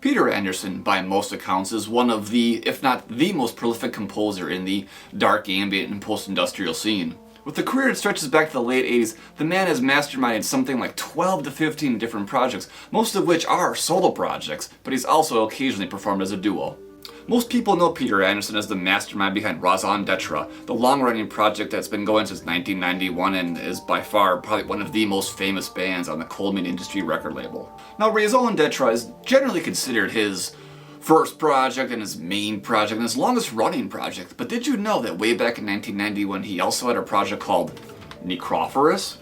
Peter Andersson, by most accounts, is one of the, if not the most prolific composer in the dark ambient and post-industrial scene. With a career that stretches back to the late 80s, the man has masterminded something like 12 to 15 different projects, most of which are solo projects, but he's also occasionally performed as a duo. Most people know Peter Andersson as the mastermind behind Raison, the long-running project that's been going since 1991 and is by far probably one of the most famous bands on the Coleman Industry record label. Now, Raison is generally considered his first project and his main project and his longest running project, but did you know that way back in 1991 he also had a project called Necrophorus?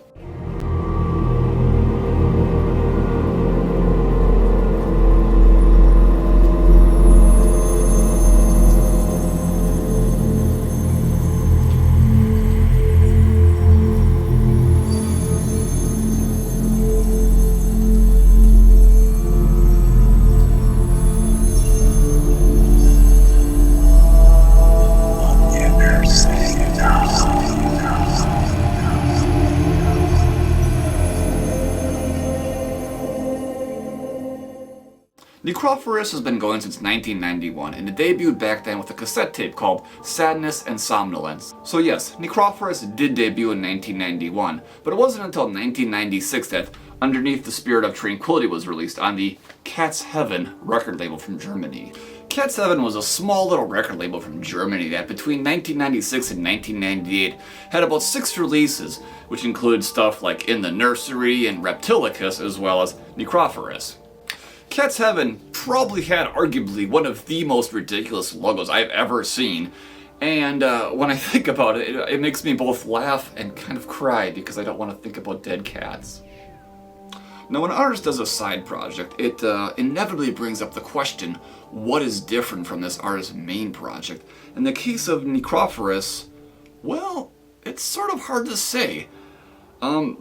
Necrophorus has been going since 1991, and it debuted back then with a cassette tape called Sadness and Somnolence. So yes, Necrophorus did debut in 1991, but it wasn't until 1996 that Underneath the Spirit of Tranquility was released on the Cat's Heaven record label from Germany. Cat's Heaven was a small little record label from Germany that between 1996 and 1998 had about 6 releases, which included stuff like In the Nursery and Reptilicus as well as Necrophorus. Cat's Heaven probably had arguably one of the most ridiculous logos I've ever seen, and when I think about it, it makes me both laugh and kind of cry because I don't want to think about dead cats. Now, when an artist does a side project, it inevitably brings up the question, what is different from this artist's main project? In the case of Necrophorus, well, it's sort of hard to say.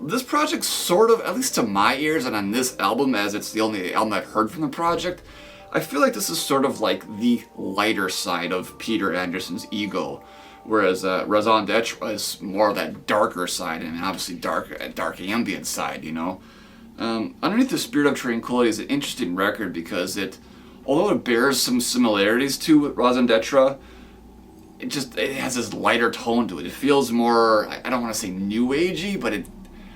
This project sort of, at least to my ears and on this album, as it's the only album I've heard from the project, I feel like this is sort of like the lighter side of Peter Andersson's ego, whereas Raison d'Etre is more of that darker side, and obviously dark ambient side, you know. Underneath the Spirit of Tranquility is an interesting record because although it bears some similarities to Raison d'Etre, it has this lighter tone to it. It feels more, I don't want to say new agey, but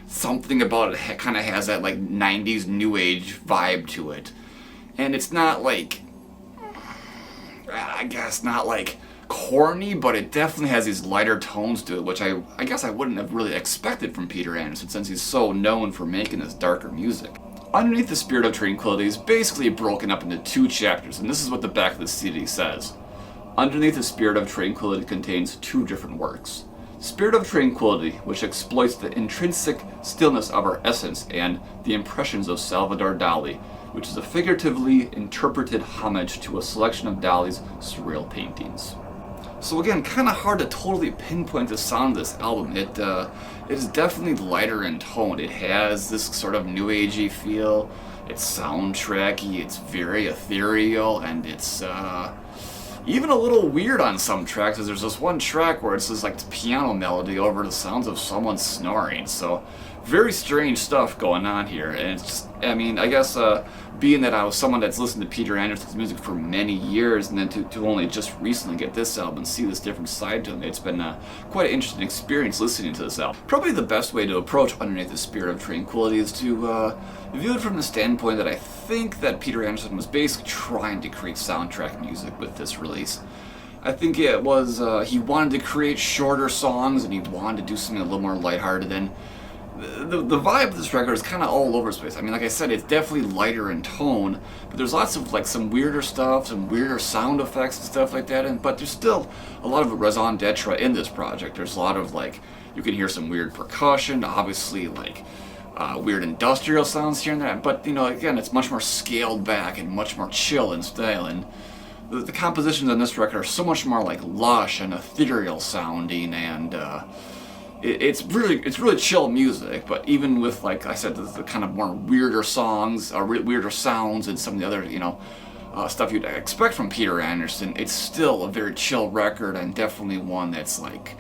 something about it kind of has that like 90s new age vibe to it. And it's not like, I guess not like corny, but it definitely has these lighter tones to it, which I guess I wouldn't have really expected from Peter Andersson since he's so known for making this darker music. Underneath the Spirit of Tranquility is basically broken up into 2 chapters, and this is what the back of the CD says. Underneath the Spirit of Tranquility contains 2 different works. Spirit of Tranquility, which exploits the intrinsic stillness of our essence, and the impressions of Salvador Dali, which is a figuratively interpreted homage to a selection of Dali's surreal paintings. So again, kind of hard to totally pinpoint the sound of this album. It is definitely lighter in tone. It has this sort of new agey feel. It's soundtracky, it's very ethereal, and it's even a little weird on some tracks, as there's this one track where it's this like piano melody over the sounds of someone snoring. So very strange stuff going on here, and it's just, I mean, I guess being that I was someone that's listened to Peter Andersson's music for many years, and then to only just recently get this album and see this different side to him, it's been quite an interesting experience listening to this album. Probably the best way to approach Underneath the Spirit of Tranquility is to view it from the standpoint that I think that Peter Andersson was basically trying to create soundtrack music with this release. I think it was, he wanted to create shorter songs and he wanted to do something a little more lighthearted, and the vibe of this record is kind of all over the place. I mean, like I said, it's definitely lighter in tone, but there's lots of like some weirder stuff, some weirder sound effects and stuff like that, but there's still a lot of raison d'etre in this project. There's a lot of like, you can hear some weird percussion, obviously like weird industrial sounds here and there, but you know, again, it's much more scaled back and much more chill in style, and the compositions on this record are so much more like lush and ethereal sounding, and it's really chill music. But even with, like I said, the kind of more weirder songs, weirder sounds, and some of the other, you know, stuff you'd expect from Peter Andersson, it's still a very chill record, and definitely one that's like,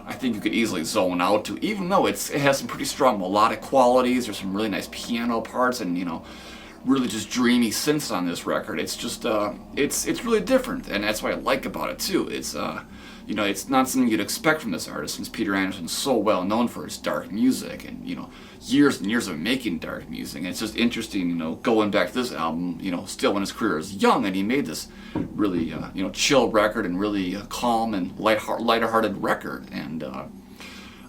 I think you could easily zone out to, even though it has some pretty strong melodic qualities. There's some really nice piano parts, and you know, really just dreamy synths on this record. It's just, it's really different, and that's what I like about it too. It's, you know, it's not something you'd expect from this artist, since Peter Andersson's so well known for his dark music and, you know, years and years of making dark music. And it's just interesting, you know, going back to this album, you know, still when his career is young, and he made this really, you know, chill record and really calm and lighthearted record. And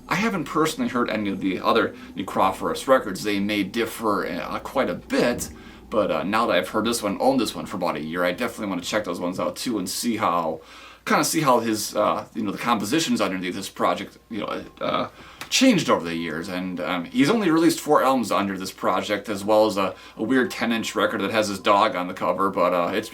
I haven't personally heard any of the other Necrophorus records. They may differ quite a bit, but now that I've heard this one, owned this one for about a year, I definitely want to check those ones out too and see how his, you know, the compositions underneath this project, you know, changed over the years. And he's only released 4 albums under this project, as well as a weird 10-inch record that has his dog on the cover. But it's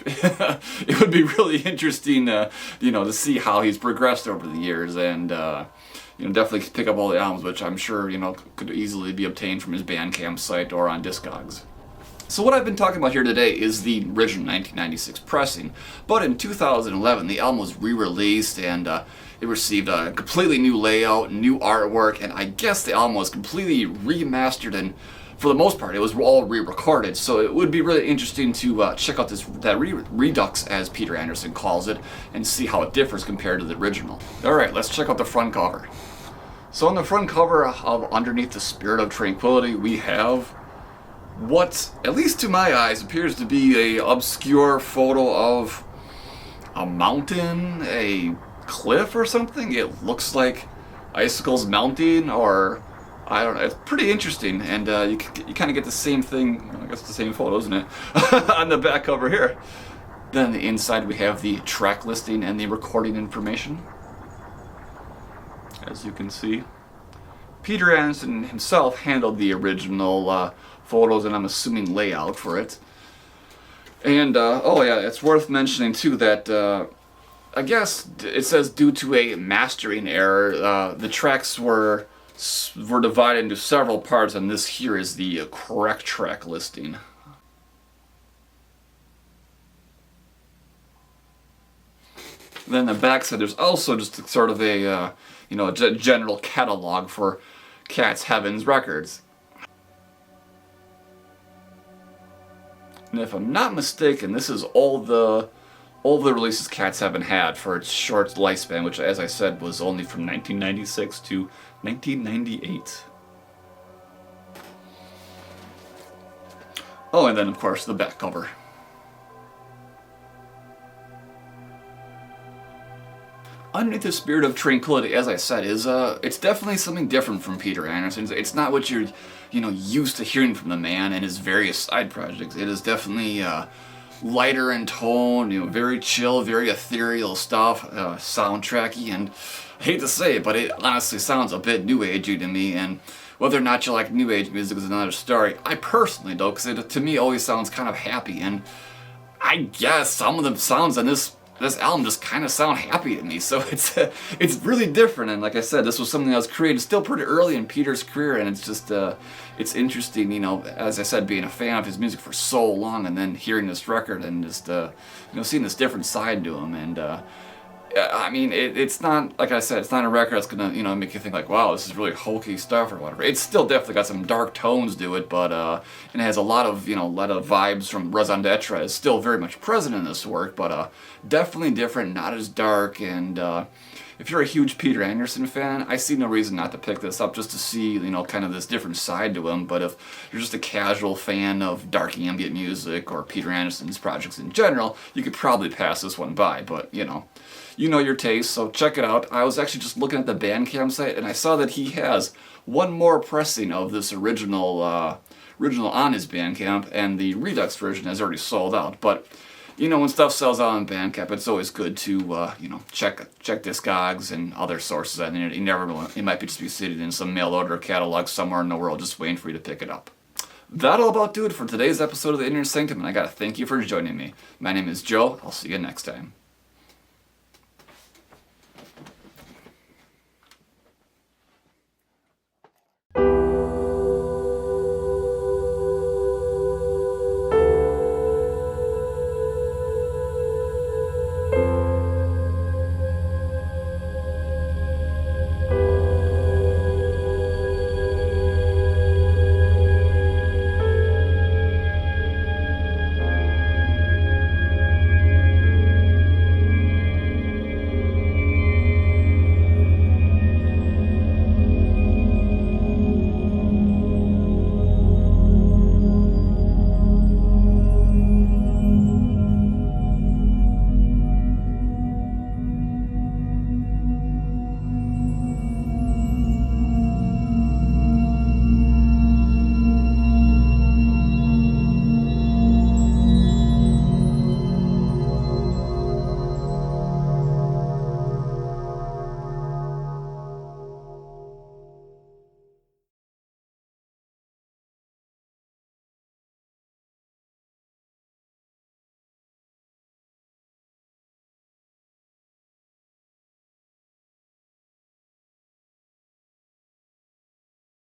it would be really interesting, you know, to see how he's progressed over the years, and you know, definitely pick up all the albums, which I'm sure, you know, could easily be obtained from his Bandcamp site or on Discogs. So what I've been talking about here today is the original 1996 pressing, but in 2011 the album was re-released, and it received a completely new layout, new artwork, and I guess the album was completely remastered, and for the most part it was all re-recorded. So it would be really interesting to check out that redux, as Peter Andersson calls it, and see how it differs compared to the original. Alright, let's check out the front cover. So on the front cover of Underneath the Spirit of Tranquility, we have what, at least to my eyes, appears to be a obscure photo of a mountain, a cliff or something. It looks like icicles melting, or I don't know. It's pretty interesting, and you kind of get the same thing, I guess the same photo, isn't it, on the back cover here. Then on the inside we have the track listing and the recording information. As you can see, Peter Andersson himself handled the original photos, and I'm assuming layout for it. And oh yeah, it's worth mentioning too that I guess it says due to a mastering error, the tracks were divided into several parts, and this here is the correct track listing. Then the back side, there's also just sort of a you know, general catalog for Cat's Heaven's records. And if I'm not mistaken, this is all the releases Cat's Heaven had for its short lifespan, which, as I said, was only from 1996 to 1998. Oh, and then of course the back cover. Underneath the Spirit of Tranquility, as I said, is it's definitely something different from Peter Andersson. It's not what you're, you know, used to hearing from the man and his various side projects. It is definitely lighter in tone, you know, very chill, very ethereal stuff, soundtracky, and I hate to say it, but it honestly sounds a bit new agey to me. And whether or not you like new age music is another story. I personally don't, because it to me always sounds kind of happy, and I guess some of the sounds on this album just kind of sound happy to me, so it's really different. And like I said, this was something that was created still pretty early in Peter's career, and it's just it's interesting, you know, as I said, being a fan of his music for so long, and then hearing this record and just you know, seeing this different side to him. And I mean, it's not, like I said, it's not a record that's gonna, you know, make you think like, wow, this is really hokey stuff or whatever. It's still definitely got some dark tones to it, but and it has a lot of, you know, a lot of vibes from raison d'etre is still very much present in this work, but definitely different, not as dark. And if you're a huge Peter Andersson fan, I see no reason not to pick this up, just to see, you know, kind of this different side to him. But if you're just a casual fan of dark ambient music or Peter Andersson's projects in general, you could probably pass this one by. But you know your taste, so check it out. I was actually just looking at the Bandcamp site, and I saw that he has one more pressing of this original on his Bandcamp, and the Redux version has already sold out. But you know, when stuff sells out on Bandcamp, it's always good to you know, check Discogs and other sources. I mean, you never know, it might be just be sitting in some mail order catalog somewhere in the world just waiting for you to pick it up. That'll about do it for today's episode of the Inner Sanctum, and I gotta thank you for joining me. My name is Joe. I'll see you next time.